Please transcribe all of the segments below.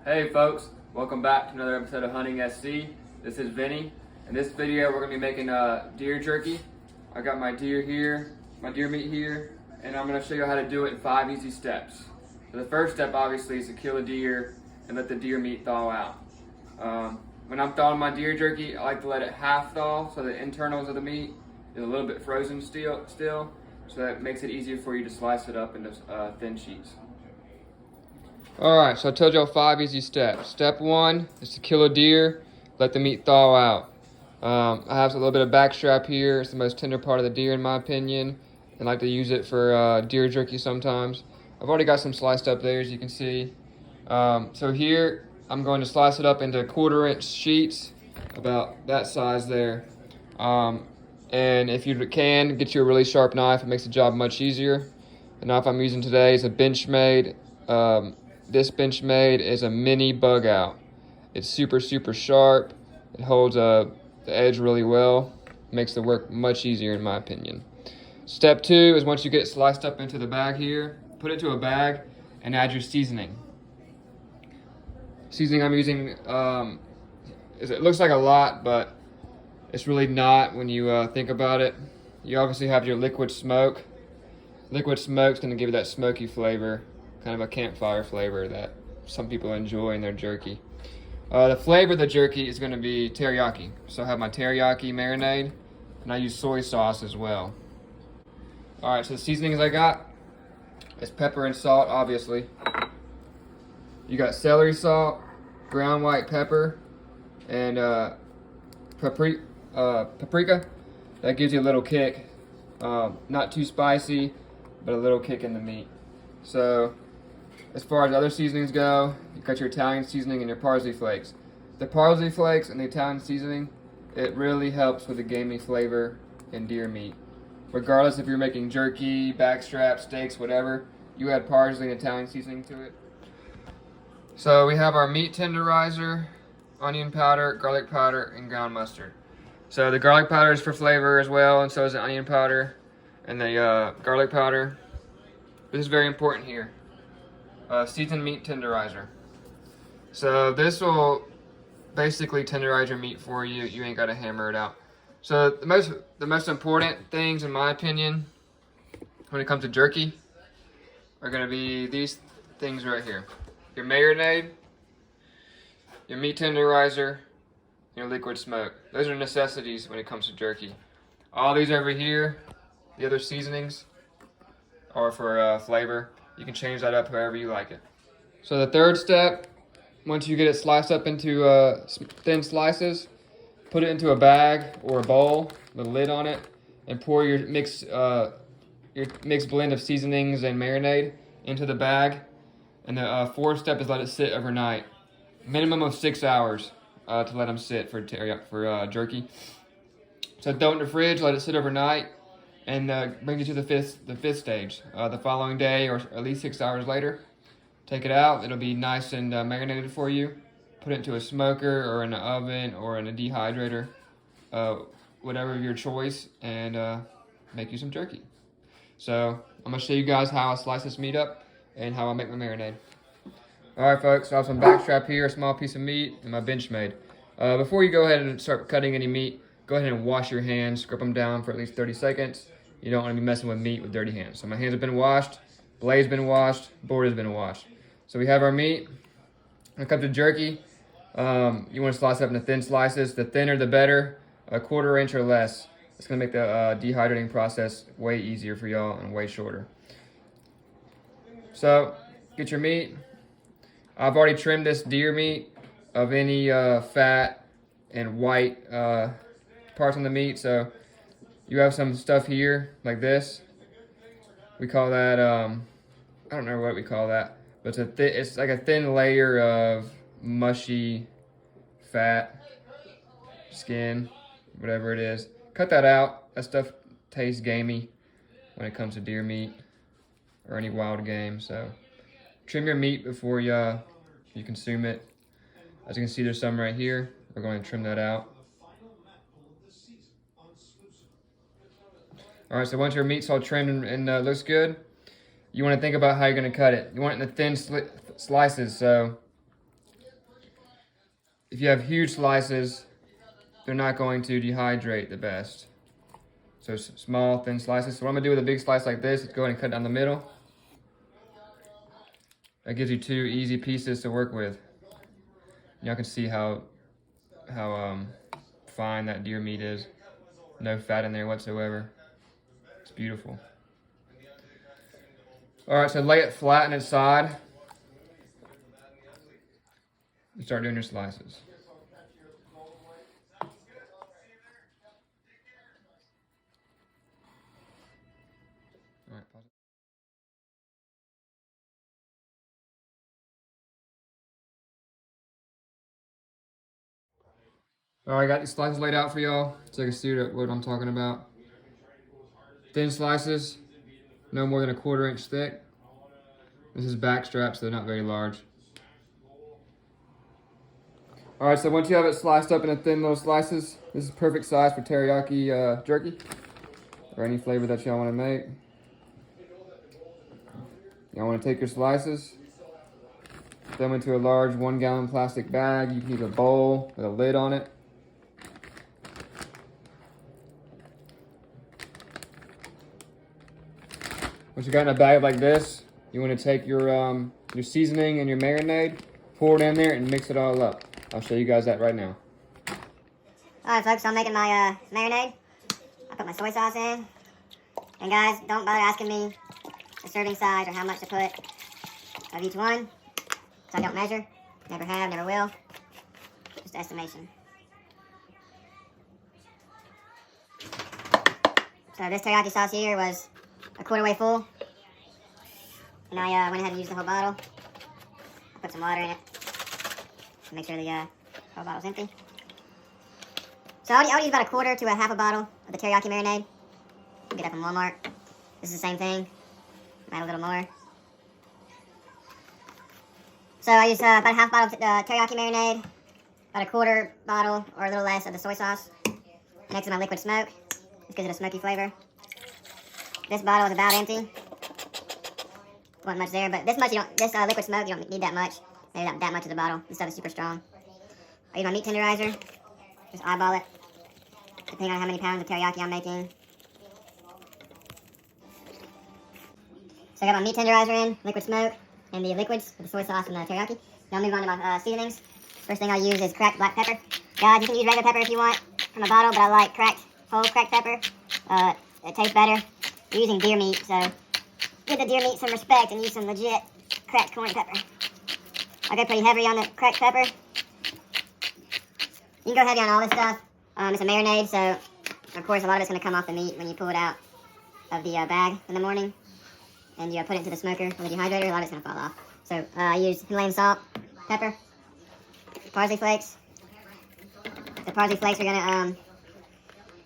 Hey folks, welcome back to another episode of Hunting SC. This is Vinny. In this video we're going to be making deer jerky. I got my deer here, my deer meat here, and I'm going to show you how to do it in 5 easy steps. So the first step obviously is to kill a deer and let the deer meat thaw out. When I'm thawing my deer jerky, I like to let it half thaw so the internals of the meat is a little bit frozen still, so that makes it easier for you to slice it up into thin sheets. Alright, so I told y'all 5 easy steps. Step 1 is to kill a deer, let the meat thaw out. I have a little bit of back strap here. It's the most tender part of the deer in my opinion. I like to use it for deer jerky sometimes. I've already got some sliced up there, as you can see. So here, I'm going to slice it up into 1/4-inch sheets, about that size there. And if you can, get you a really sharp knife. It makes the job much easier. The knife I'm using today is a Benchmade. This Benchmade is a mini bug out. It's super sharp. It holds the edge really well. Makes the work much easier in my opinion. Step 2 is once you get it sliced up into the bag here, put it to a bag and add your seasoning. Seasoning I'm using, it looks like a lot, but it's really not when you think about it. You obviously have your liquid smoke. Liquid smoke's gonna give you that smoky flavor, kind of a campfire flavor that some people enjoy in their jerky. The flavor of the jerky is going to be teriyaki. So I have my teriyaki marinade, and I use soy sauce as well. Alright, so the seasonings I got is pepper and salt, obviously. You got celery salt, ground white pepper, and paprika. That gives you a little kick. Not too spicy, but a little kick in the meat. So, as far as other seasonings go, you got your Italian seasoning and your parsley flakes. The parsley flakes and the Italian seasoning, it really helps with the gamey flavor in deer meat. Regardless if you're making jerky, backstrap, steaks, whatever, you add parsley and Italian seasoning to it. So we have our meat tenderizer, onion powder, garlic powder, and ground mustard. So the garlic powder is for flavor as well, and so is the onion powder and the garlic powder. This is very important here. Seasoned meat tenderizer. So this will basically tenderize your meat for you. You ain't got to hammer it out. So the most important things, in my opinion, when it comes to jerky, are going to be these things right here: your marinade, your meat tenderizer, your liquid smoke. Those are necessities when it comes to jerky. All these over here, the other seasonings, are for flavor. You can change that up however you like it. So the third step, once you get it sliced up into thin slices, put it into a bag or a bowl with a lid on it, and pour your mixed blend of seasonings and marinade into the bag. And the fourth step is let it sit overnight. Minimum of 6 hours to let them sit for jerky. So throw it in the fridge, let it sit overnight, and bring it to the fifth stage. The following day, or at least 6 hours later, take it out. It'll be nice and marinated for you. Put it into a smoker or in an oven or in a dehydrator, whatever your choice, and make you some jerky. So I'm gonna show you guys how I slice this meat up and how I make my marinade. All right, folks. So I have some backstrap here, a small piece of meat, and my Benchmade. Before you go ahead and start cutting any meat, go ahead and wash your hands, scrub them down for at least 30 seconds. You don't want to be messing with meat with dirty hands. So my hands have been washed, blade's been washed, board has been washed. So we have our meat. When it comes to jerky, you want to slice up into thin slices. The thinner the better, 1/4 inch or less. It's going to make the dehydrating process way easier for y'all and way shorter. So get your meat. I've already trimmed this deer meat of any fat and white parts on the meat. So you have some stuff here like this. We call that I don't know what we call that, but it's like a thin layer of mushy fat, skin, whatever it is. Cut that out. That stuff tastes gamey when it comes to deer meat or any wild game. So trim your meat before you consume it. As you can see, there's some right here. We're going to trim that out. All right, so once your meat's all trimmed and looks good, you want to think about how you're going to cut it. You want it in the thin slices, so if you have huge slices, they're not going to dehydrate the best. So small, thin slices. So what I'm gonna do with a big slice like this is go ahead and cut down the middle. That gives you two easy pieces to work with. Y'all can see how fine that deer meat is. No fat in there whatsoever. It's beautiful. All right, so lay it flat on its side. You start doing your slices. All right, pause it. All right, I got these slices laid out for y'all so you can see what I'm talking about. Thin slices, no more than 1/4 inch thick. This is back straps, so they're not very large. All right, so once you have it sliced up into thin little slices, this is perfect size for teriyaki jerky or any flavor that y'all want to make. Y'all want to take your slices, put them into a large 1-gallon plastic bag. You can use a bowl with a lid on it. Once you got in a bag like this, you want to take your seasoning and your marinade, pour it in there, and mix it all up. I'll show you guys that right now. Alright folks, I'm making my marinade. I put my soy sauce in. And guys, don't bother asking me the serving size or how much to put of each one. So I don't measure. Never have, never will. Just estimation. So this teriyaki sauce here was 1/4 way full. And I went ahead and used the whole bottle. I put some water in it to make sure the whole bottle's empty. So I would use about 1/4 to a half a bottle of the teriyaki marinade. You can get that from Walmart. This is the same thing. Add a little more. So I use about a half bottle of teriyaki marinade, about 1/4 bottle or a little less of the soy sauce. Next is my liquid smoke. This gives it a smoky flavor. This bottle is about empty. Wasn't much there, but this liquid smoke, you don't need that much. Maybe that much of the bottle. This stuff is super strong. I use my meat tenderizer. Just eyeball it, depending on how many pounds of teriyaki I'm making. So I got my meat tenderizer in, liquid smoke, and the liquids for the soy sauce and the teriyaki. Now I'll move on to my seasonings. First thing I use is cracked black pepper. Guys, you can use regular pepper if you want from a bottle, but I like whole cracked pepper. It tastes better. We're using deer meat, so give the deer meat some respect and use some legit cracked corn pepper. I go pretty heavy on the cracked pepper. You can go heavy on all this stuff. It's a marinade, so of course a lot of it's going to come off the meat when you pull it out of the bag in the morning. And you put it into the smoker with a dehydrator, a lot of it's going to fall off. So I use Himalayan salt, pepper, parsley flakes. The parsley flakes are going to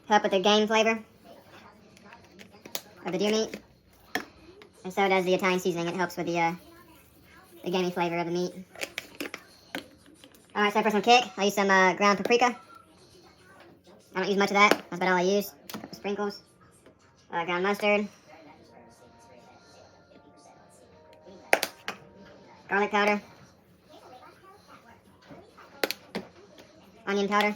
help with the game flavor of the deer meat. And so does the Italian seasoning. It helps with the gamey flavor of the meat. Alright, so for some kick, I use some ground paprika. I don't use much of that. That's about all I use. A couple sprinkles. Ground mustard. Garlic powder. Onion powder.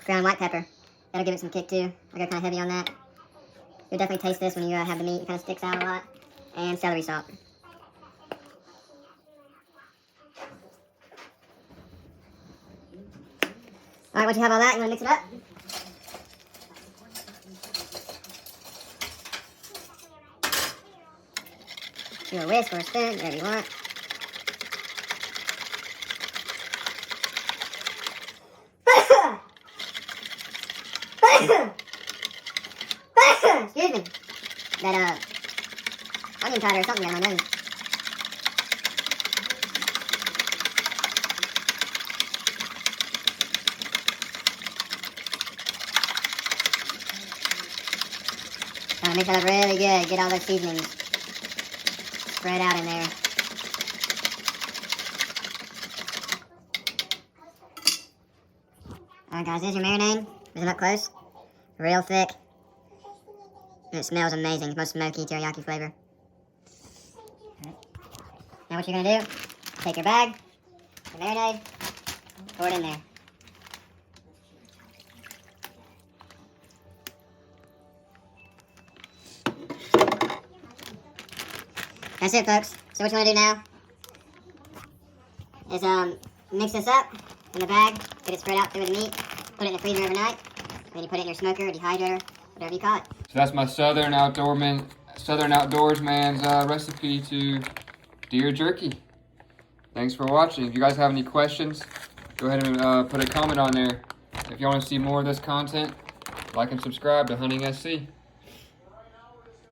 Ground white pepper. That'll give it some kick too. I go kind of heavy on that. You'll definitely taste this when you have the meat. It kind of sticks out a lot. And celery salt. Alright, once you have all that, you want to mix it up. Do a whisk or a spoon, whatever you want. Excuse me. That onion powder or something got in my nose. Mix that up really good. Get all those seasonings spread out in there. Alright guys, there's your marinade. Is it up close? Real thick. And it smells amazing. It's most smoky teriyaki flavor. Now what you're gonna do, take your bag, your marinade, pour it in there. That's it, folks. So what you want to do now is mix this up in the bag, get it spread out through the meat, put it in the freezer overnight, and then you put it in your smoker or dehydrator, whatever you call it. So that's my Southern Outdoorsman's recipe to deer jerky. Thanks for watching. If you guys have any questions, go ahead and put a comment on there. If you want to see more of this content, like and subscribe to Hunting SC.